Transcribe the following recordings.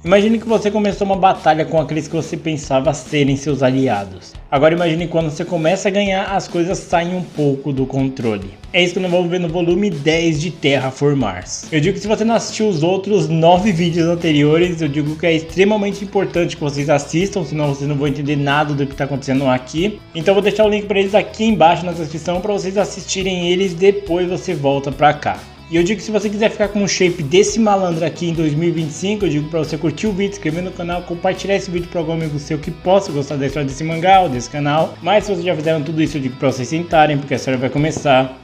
Imagine que você começou uma batalha com aqueles que você pensava serem seus aliados. Agora imagine quando você começa a ganhar, as coisas saem um pouco do controle. É isso que nós vamos ver no volume 10 de Terraformars. Eu digo que se você não assistiu os outros 9 vídeos anteriores, eu digo que é extremamente importante que vocês assistam, senão vocês não vão entender nada do que está acontecendo aqui. Então eu vou deixar o link para eles aqui embaixo na descrição para vocês assistirem eles, depois você volta para cá. E eu digo que se você quiser ficar com o shape desse malandro aqui em 2025, eu digo pra você curtir o vídeo, se inscrever no canal, compartilhar esse vídeo pra algum amigo seu que possa gostar da história desse mangá ou desse canal. Mas se vocês já fizeram tudo isso, eu digo pra vocês sentarem, porque a história vai começar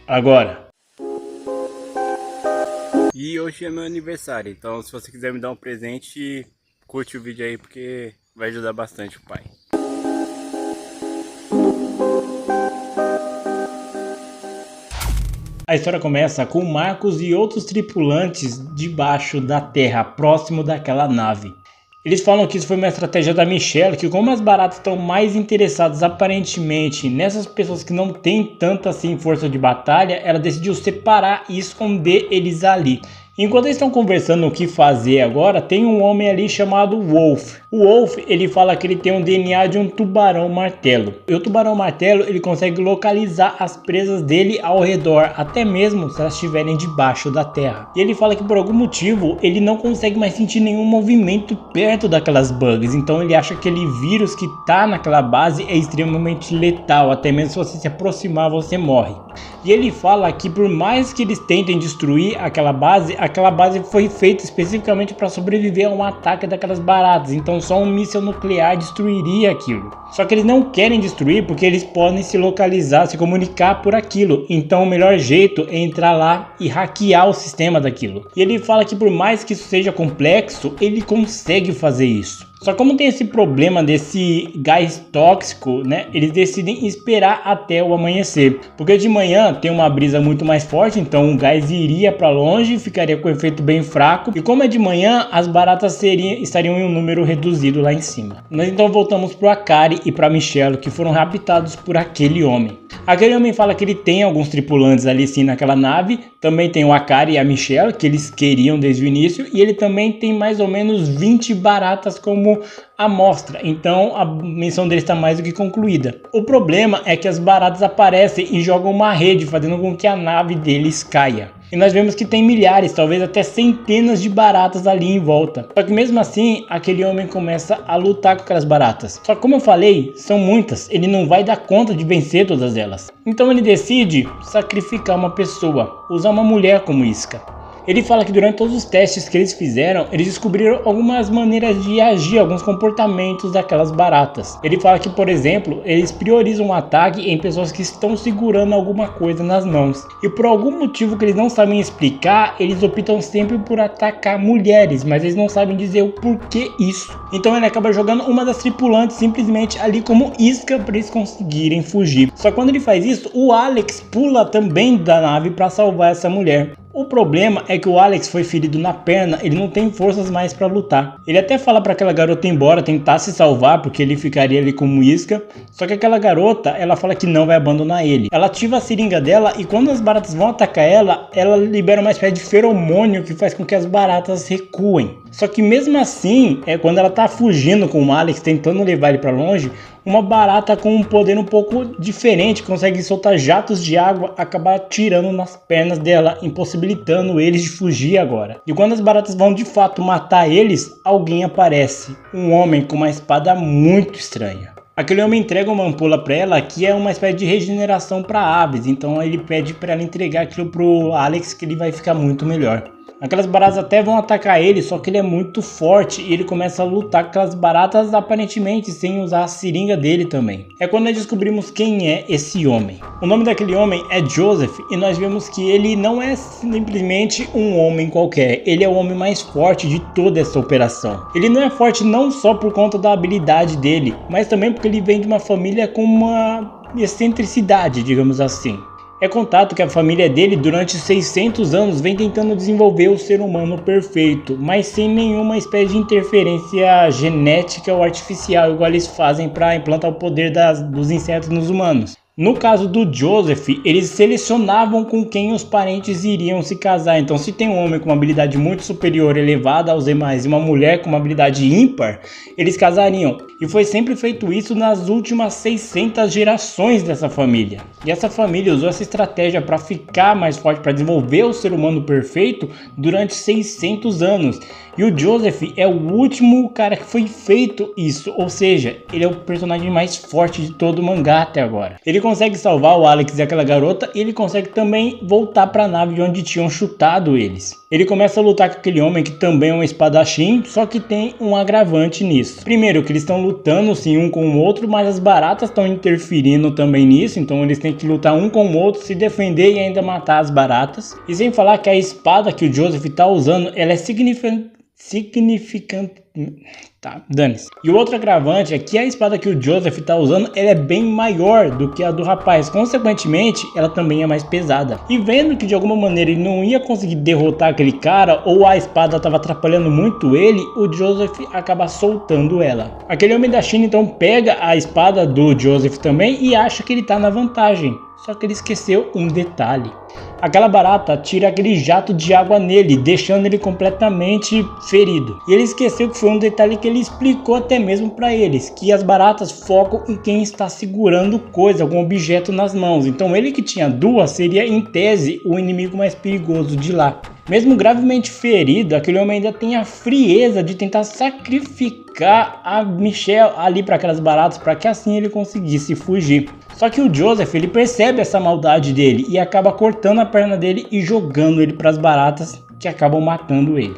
agora. E hoje é meu aniversário, então se você quiser me dar um presente, curte o vídeo aí, porque vai ajudar bastante o pai. A história começa com Marcos e outros tripulantes debaixo da terra, próximo daquela nave. Eles falam que isso foi uma estratégia da Michelle, que como as baratas estão mais interessadas aparentemente nessas pessoas que não têm tanta assim força de batalha, ela decidiu separar e esconder eles ali. Enquanto eles estão conversando o que fazer agora, tem um homem ali chamado Wolf. O Wolf, ele fala que ele tem um DNA de um tubarão martelo. E o tubarão martelo, ele consegue localizar as presas dele ao redor, até mesmo se elas estiverem debaixo da terra. E ele fala que por algum motivo, ele não consegue mais sentir nenhum movimento perto daquelas bugs. Então ele acha que aquele vírus que tá naquela base é extremamente letal. Até mesmo se você se aproximar, você morre. E ele fala que por mais que eles tentem destruir aquela base foi feita especificamente para sobreviver a um ataque daquelas baratas, então só um míssil nuclear destruiria aquilo. Só que eles não querem destruir porque eles podem se localizar, se comunicar por aquilo, então o melhor jeito é entrar lá e hackear o sistema daquilo. E ele fala que por mais que isso seja complexo, ele consegue fazer isso. Só como tem esse problema desse gás tóxico, né, eles decidem esperar até o amanhecer. Porque de manhã tem uma brisa muito mais forte, então o gás iria para longe, ficaria com um efeito bem fraco. E como é de manhã, as baratas estariam em um número reduzido lá em cima. Nós então voltamos para o Akari e para Michelle, que foram raptados por aquele homem. Aquele homem fala que ele tem alguns tripulantes ali sim naquela nave. Também tem o Akari e a Michelle, que eles queriam desde o início. E ele também tem mais ou menos 20 baratas como amostra, então a missão dele está mais do que concluída. O problema é que as baratas aparecem e jogam uma rede, fazendo com que a nave deles caia. E nós vemos que tem milhares, talvez até centenas de baratas ali em volta. Só que mesmo assim, aquele homem começa a lutar com aquelas baratas. Só que como eu falei, são muitas, ele não vai dar conta de vencer todas elas. Então ele decide sacrificar uma pessoa, usar uma mulher como isca. Ele fala que durante todos os testes que eles fizeram, eles descobriram algumas maneiras de agir, alguns comportamentos daquelas baratas. Ele fala que, por exemplo, eles priorizam o ataque em pessoas que estão segurando alguma coisa nas mãos. E por algum motivo que eles não sabem explicar, eles optam sempre por atacar mulheres, mas eles não sabem dizer o porquê isso. Então ele acaba jogando uma das tripulantes simplesmente ali como isca para eles conseguirem fugir. Só que quando ele faz isso, o Alex pula também da nave para salvar essa mulher. O problema é que o Alex foi ferido na perna, ele não tem forças mais para lutar. Ele até fala para aquela garota ir embora, tentar se salvar, porque ele ficaria ali como isca. Só que aquela garota, ela fala que não vai abandonar ele. Ela ativa a seringa dela e quando as baratas vão atacar ela, ela libera uma espécie de feromônio que faz com que as baratas recuem. Só que mesmo assim, quando ela tá fugindo com o Alex, tentando levar ele para longe, uma barata com um poder um pouco diferente, consegue soltar jatos de água, acabar tirando nas pernas dela, impossibilitando eles de fugir agora. E quando as baratas vão de fato matar eles, alguém aparece, um homem com uma espada muito estranha. Aquele homem entrega uma ampola para ela que é uma espécie de regeneração para aves, então ele pede para ela entregar aquilo pro Alex que ele vai ficar muito melhor. Aquelas baratas até vão atacar ele, só que ele é muito forte e ele começa a lutar com aquelas baratas aparentemente sem usar a seringa dele também. É quando nós descobrimos quem é esse homem. O nome daquele homem é Joseph e nós vemos que ele não é simplesmente um homem qualquer, ele é o homem mais forte de toda essa operação. Ele não é forte não só por conta da habilidade dele, mas também porque ele vem de uma família com uma excentricidade, digamos assim. É contado que a família dele durante 600 anos vem tentando desenvolver o ser humano perfeito, mas sem nenhuma espécie de interferência genética ou artificial, igual eles fazem para implantar o poder dos insetos nos humanos. No caso do Joseph, eles selecionavam com quem os parentes iriam se casar. Então, se tem um homem com uma habilidade muito superior, elevada aos demais, e uma mulher com uma habilidade ímpar, eles casariam. E foi sempre feito isso nas últimas 600 gerações dessa família. E essa família usou essa estratégia para ficar mais forte, para desenvolver o ser humano perfeito durante 600 anos. E o Joseph é o último cara que foi feito isso, ou seja, ele é o personagem mais forte de todo o mangá até agora. Ele consegue salvar o Alex e aquela garota e ele consegue também voltar para a nave de onde tinham chutado eles. Ele começa a lutar com aquele homem que também é um espadachim, só que tem um agravante nisso. Primeiro, que eles estão lutando sim um com o outro, mas as baratas estão interferindo também nisso, então eles têm que lutar um com o outro, se defender e ainda matar as baratas. E sem falar que a espada que o Joseph está usando, ela é significante. Tá, dane-se. E o outro agravante é que a espada que o Joseph tá usando, ela é bem maior do que a do rapaz. Consequentemente, ela também é mais pesada. E vendo que de alguma maneira ele não ia conseguir derrotar aquele cara, ou a espada tava atrapalhando muito ele, o Joseph acaba soltando ela. Aquele homem da China então pega a espada do Joseph também e acha que ele tá na vantagem. Só que ele esqueceu um detalhe. Aquela barata tira aquele jato de água nele, deixando ele completamente ferido. E ele esqueceu que foi um detalhe que ele explicou até mesmo para eles, que as baratas focam em quem está segurando coisa, algum objeto nas mãos. Então ele que tinha duas seria, em tese, o inimigo mais perigoso de lá. Mesmo gravemente ferido, aquele homem ainda tem a frieza de tentar sacrificar a Michelle ali para aquelas baratas, para que assim ele conseguisse fugir. Só que o Joseph, ele percebe essa maldade dele e acaba cortando a perna dele e jogando ele para as baratas, que acabam matando ele.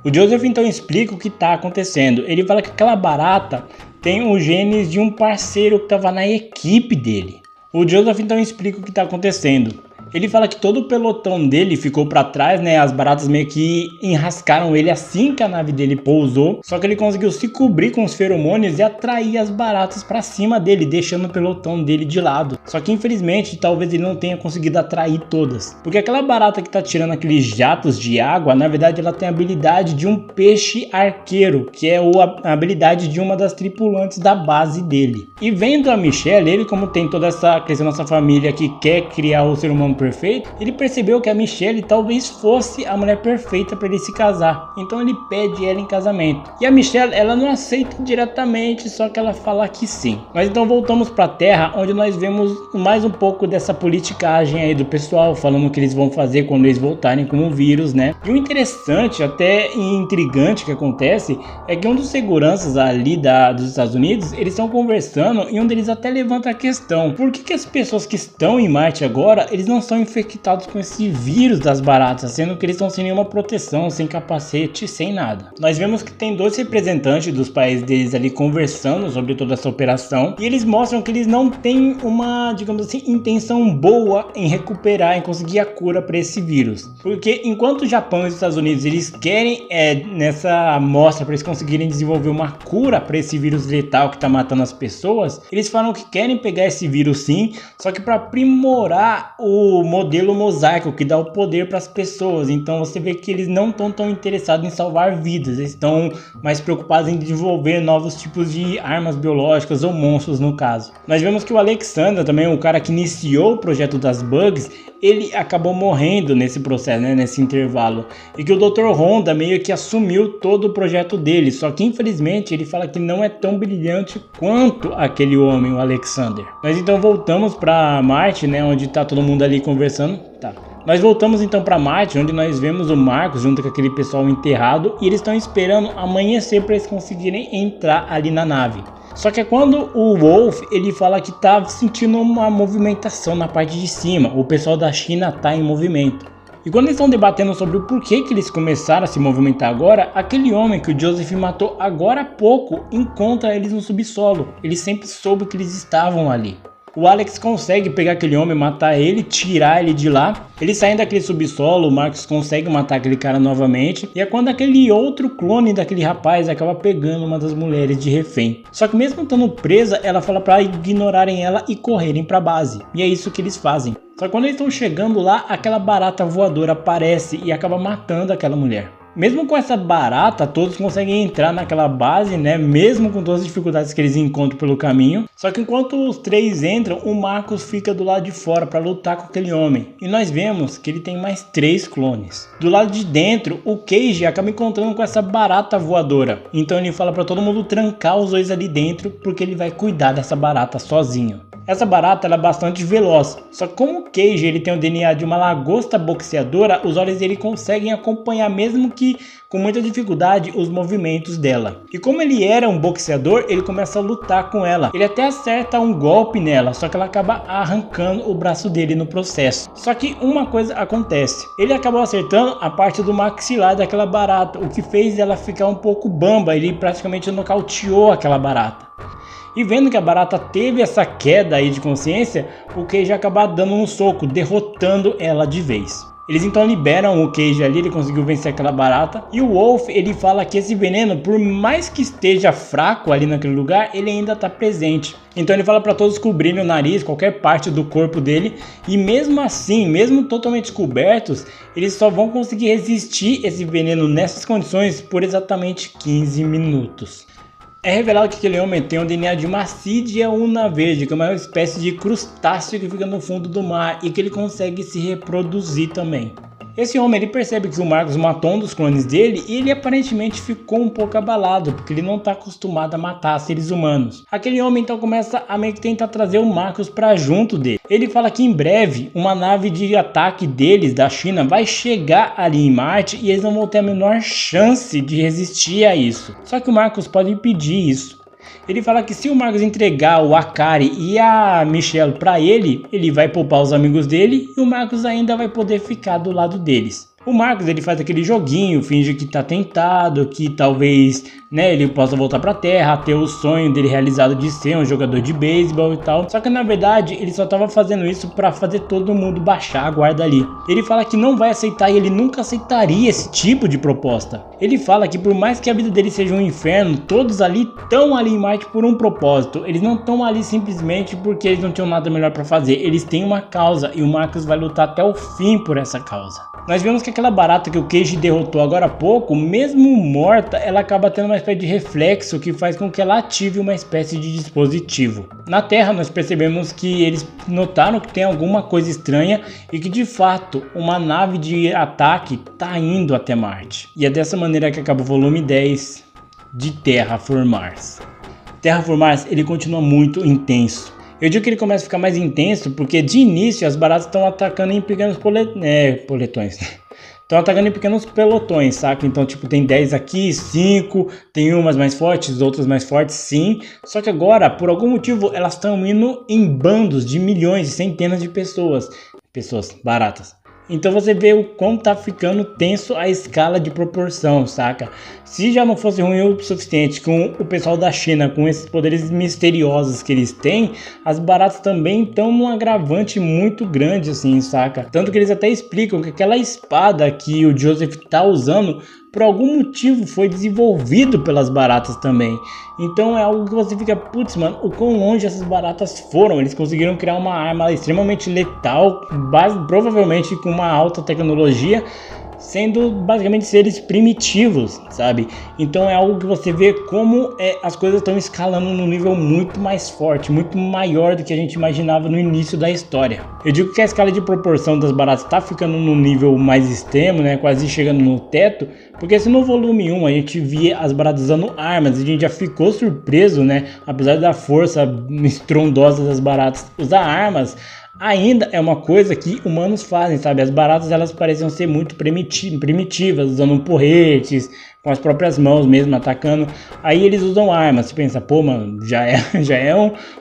O Joseph então explica o que está acontecendo. Ele fala que aquela barata tem os genes de um parceiro que estava na equipe dele. O Joseph então explica o que está acontecendo. Ele fala que todo o pelotão dele ficou para trás, né? As baratas meio que enrascaram ele assim que a nave dele pousou. Só que ele conseguiu se cobrir com os feromônios e atrair as baratas para cima dele, deixando o pelotão dele de lado. Só que infelizmente, talvez ele não tenha conseguido atrair todas. Porque aquela barata que tá tirando aqueles jatos de água, na verdade ela tem a habilidade de um peixe arqueiro, que é a habilidade de uma das tripulantes da base dele. E vendo a Michelle, ele como tem toda essa questão da nossa família que quer criar o ser humano perfeito, ele percebeu que a Michelle talvez fosse a mulher perfeita para ele se casar. Então ele pede ela em casamento. E a Michelle, ela não aceita diretamente, só que ela fala que sim. Mas então voltamos para a Terra, onde nós vemos mais um pouco dessa politicagem aí do pessoal, falando o que eles vão fazer quando eles voltarem com o vírus, né? E o interessante, até intrigante que acontece, é que um dos seguranças ali dos Estados Unidos, eles estão conversando e um deles até levanta a questão: por que as pessoas que estão em Marte agora, eles não são infectados com esse vírus das baratas, sendo que eles estão sem nenhuma proteção, sem capacete, sem nada. Nós vemos que tem dois representantes dos países deles ali conversando sobre toda essa operação, e eles mostram que eles não têm uma, digamos assim, intenção boa em recuperar, em conseguir a cura para esse vírus. Porque enquanto o Japão e os Estados Unidos eles querem nessa amostra para eles conseguirem desenvolver uma cura para esse vírus letal que está matando as pessoas, eles falam que querem pegar esse vírus sim, só que para aprimorar o modelo mosaico que dá o poder para as pessoas. Então você vê que eles não estão tão interessados em salvar vidas, eles estão mais preocupados em desenvolver novos tipos de armas biológicas ou monstros no caso. Nós vemos que o Alexander também, o cara que iniciou o projeto das bugs, ele acabou morrendo nesse processo, né, nesse intervalo, e que o Dr. Honda meio que assumiu todo o projeto dele, só que infelizmente ele fala que não é tão brilhante quanto aquele homem, o Alexander. Nós então voltamos para Marte, né, onde tá todo mundo ali conversando. Nós voltamos então para Marte, onde nós vemos o Marcos junto com aquele pessoal enterrado, e eles estão esperando amanhecer para eles conseguirem entrar ali na nave. Só que é quando o Wolf, ele fala que tá sentindo uma movimentação na parte de cima, o pessoal da China tá em movimento. E quando eles estão debatendo sobre o porquê que eles começaram a se movimentar agora, aquele homem que o Joseph matou agora há pouco encontra eles no subsolo. Ele sempre soube que eles estavam ali. O Alex consegue pegar aquele homem, matar ele, tirar ele de lá. Eles saem daquele subsolo, o Marcos consegue matar aquele cara novamente. E é quando aquele outro clone daquele rapaz acaba pegando uma das mulheres de refém. Só que mesmo estando presa, ela fala para ignorarem ela e correrem para a base. E é isso que eles fazem. Só que quando eles estão chegando lá, aquela barata voadora aparece e acaba matando aquela mulher. Mesmo com essa barata, todos conseguem entrar naquela base, né? Mesmo com todas as dificuldades que eles encontram pelo caminho. Só que enquanto os 3 entram, o Marcus fica do lado de fora para lutar com aquele homem. E nós vemos que ele tem mais 3 clones. Do lado de dentro, o Cage acaba encontrando com essa barata voadora. Então ele fala para todo mundo trancar os 2 ali dentro, porque ele vai cuidar dessa barata sozinho. Essa barata ela é bastante veloz, só que como o Cage ele tem o DNA de uma lagosta boxeadora, os olhos dele conseguem acompanhar mesmo que com muita dificuldade os movimentos dela. E como ele era um boxeador, ele começa a lutar com ela. Ele até acerta um golpe nela, só que ela acaba arrancando o braço dele no processo. Só que uma coisa acontece, ele acabou acertando a parte do maxilar daquela barata, o que fez ela ficar um pouco bamba, ele praticamente nocauteou aquela barata. E vendo que a barata teve essa queda aí de consciência, o Cage acaba dando um soco, derrotando ela de vez. Eles então liberam o Cage ali, ele conseguiu vencer aquela barata. E o Wolf, ele fala que esse veneno, por mais que esteja fraco ali naquele lugar, ele ainda está presente. Então ele fala para todos cobrirem o nariz, qualquer parte do corpo dele. E mesmo assim, mesmo totalmente cobertos, eles só vão conseguir resistir esse veneno nessas condições por exatamente 15 minutos. É revelado que aquele homem tem o DNA de uma Cydia una verde, que é uma espécie de crustáceo que fica no fundo do mar e que ele consegue se reproduzir também. Esse homem ele percebe que o Marcus matou um dos clones dele e ele aparentemente ficou um pouco abalado, porque ele não está acostumado a matar seres humanos. Aquele homem então começa a meio que tentar trazer o Marcus para junto dele. Ele fala que em breve uma nave de ataque deles, da China, vai chegar ali em Marte e eles não vão ter a menor chance de resistir a isso. Só que o Marcus pode impedir isso. Ele fala que se o Marcus entregar o Akari e a Michelle para ele, ele vai poupar os amigos dele e o Marcus ainda vai poder ficar do lado deles. O Marcus ele faz aquele joguinho, finge que tá tentado, que talvez, né, ele possa voltar pra Terra, ter o sonho dele realizado de ser um jogador de beisebol e tal. Só que na verdade ele só tava fazendo isso pra fazer todo mundo baixar a guarda ali. Ele fala que não vai aceitar e ele nunca aceitaria esse tipo de proposta. Ele fala que por mais que a vida dele seja um inferno, todos ali estão ali em Marte por um propósito. Eles não estão ali simplesmente porque eles não tinham nada melhor pra fazer. Eles têm uma causa e o Marcus vai lutar até o fim por essa causa. Nós vemos que aquela barata que o Cage derrotou agora há pouco, mesmo morta, ela acaba tendo uma espécie de reflexo que faz com que ela ative uma espécie de dispositivo. Na Terra nós percebemos que eles notaram que tem alguma coisa estranha e que de fato uma nave de ataque está indo até Marte. E é dessa maneira que acaba o volume 10 de Terraformars. Terraformars ele continua muito intenso. Eu digo que ele começa a ficar mais intenso porque de início as baratas estão atacando em pequenos poletões. Estão atacando em pequenos pelotões, saca? Então tipo tem 10 aqui, 5, tem umas mais fortes, outras mais fortes, sim. Só que agora, por algum motivo, elas estão indo em bandos de milhões e centenas de pessoas. Baratas. Então você vê o quão tá ficando tenso a escala de proporção, saca? Se já não fosse ruim o suficiente com o pessoal da China, com esses poderes misteriosos que eles têm, as baratas também estão num agravante muito grande, assim, saca? Tanto que eles até explicam que aquela espada que o Joseph tá usando, por algum motivo foi desenvolvido pelas baratas também. Então é algo que você fica, putz, mano, o quão longe essas baratas foram. Eles conseguiram criar uma arma extremamente letal, provavelmente com uma alta tecnologia, sendo basicamente seres primitivos, sabe? Então é algo que você vê como as coisas estão escalando num nível muito mais forte, muito maior do que a gente imaginava no início da história. Eu digo que a escala de proporção das baratas está ficando num nível mais extremo, né? Quase chegando no teto, porque se no volume 1 a gente via as baratas usando armas, a gente já ficou surpreso, né? Apesar da força estrondosa das baratas usar armas, ainda é uma coisa que humanos fazem, sabe? As baratas elas pareciam ser muito primitivas, usando porretes, com as próprias mãos mesmo, atacando. Aí eles usam armas, você pensa, pô, mano, já é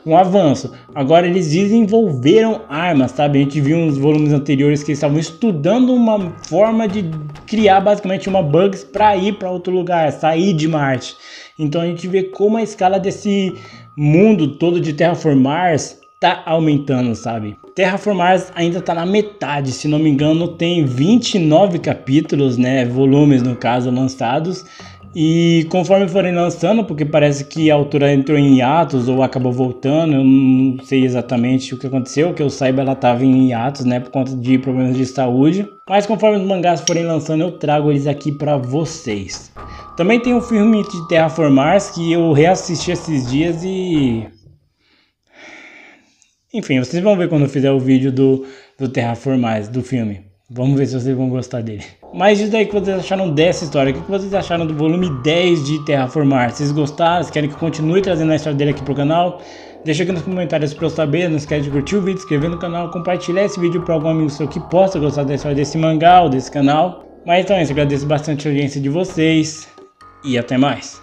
um avanço. Agora eles desenvolveram armas, sabe? A gente viu uns volumes anteriores que eles estavam estudando uma forma de criar basicamente uma bugs para ir para outro lugar, sair de Marte. Então a gente vê como a escala desse mundo todo de Terraformars tá aumentando, sabe? Terraformars ainda tá na metade, se não me engano tem 29 capítulos, né, volumes no caso, lançados. E conforme forem lançando, porque parece que a autora entrou em hiatos ou acabou voltando, eu não sei exatamente o que aconteceu, que eu saiba ela estava em hiatos, né, por conta de problemas de saúde. Mas conforme os mangás forem lançando, eu trago eles aqui para vocês. Também tem um filme de Terraformars que eu reassisti esses dias e... Enfim, vocês vão ver quando eu fizer o vídeo do Terraformars, do filme. Vamos ver se vocês vão gostar dele. Mas diz aí o que vocês acharam dessa história. O que vocês acharam do volume 10 de Terraformars? Vocês gostaram? Vocês querem que eu continue trazendo a história dele aqui pro canal? Deixa aqui nos comentários para eu saber. Não esquece de curtir o vídeo, se inscrever no canal, compartilhar esse vídeo para algum amigo seu que possa gostar da história desse mangá ou desse canal. Mas então é isso, agradeço bastante a audiência de vocês e até mais.